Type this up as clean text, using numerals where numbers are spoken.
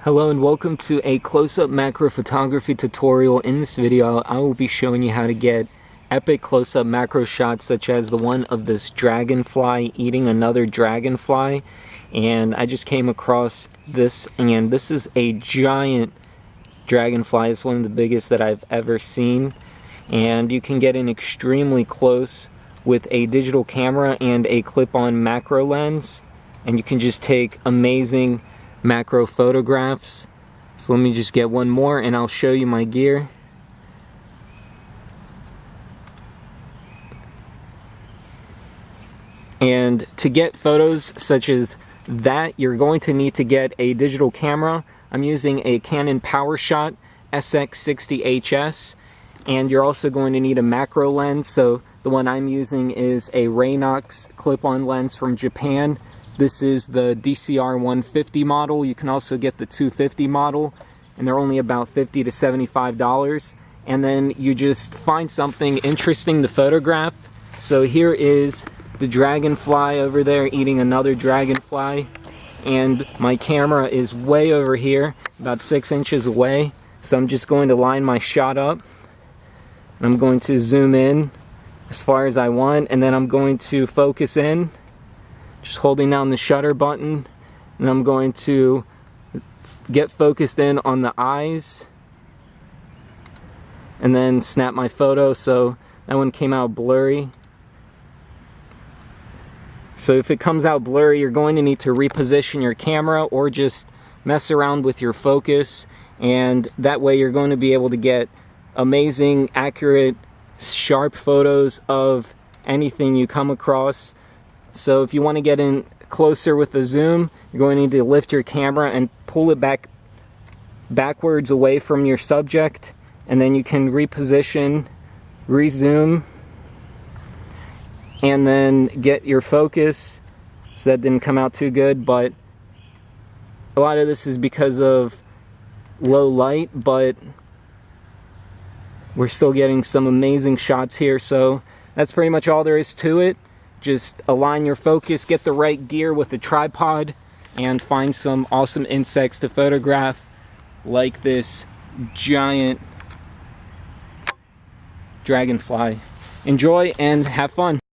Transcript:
Hello and welcome to a close-up macro photography tutorial. In this video, I will be showing you how to get epic close-up macro shots such as the one of this dragonfly eating another dragonfly. And I just came across this, and this is a giant dragonfly. It's one of the biggest that I've ever seen. And you can get in extremely close with a digital camera and a clip-on macro lens. And you can just take amazing macro photographs. So let me just get one more and I'll show you my gear. And to get photos such as that, you're going to need to get a digital camera. I'm using a Canon PowerShot SX60 HS, and you're also going to need a macro lens. So the one I'm using is a Raynox clip-on lens from Japan. This is the DCR-150 model. You can also get the 250 model, and they're only about $50 to $75. And then you just find something interesting to photograph. So here is the dragonfly over there eating another dragonfly, and my camera is way over here, about 6 inches away. So I'm just going to line my shot up, and I'm going to zoom in as far as I want, and then I'm going to focus in, just holding down the shutter button, and I'm going to get focused in on the eyes and then snap my photo. So that one came out blurry. So if it comes out blurry, you're going to need to reposition your camera or just mess around with your focus, and that way you're going to be able to get amazing, accurate, sharp photos of anything you come across. So if you want to get in closer with the zoom, you're going to need to lift your camera and pull it backwards away from your subject, and then you can reposition, rezoom, and then get your focus. So that didn't come out too good, but a lot of this is because of low light, but we're still getting some amazing shots here. So that's pretty much all there is to it. Just align your focus, get the right gear with the tripod, and find some awesome insects to photograph, like this giant dragonfly. Enjoy and have fun.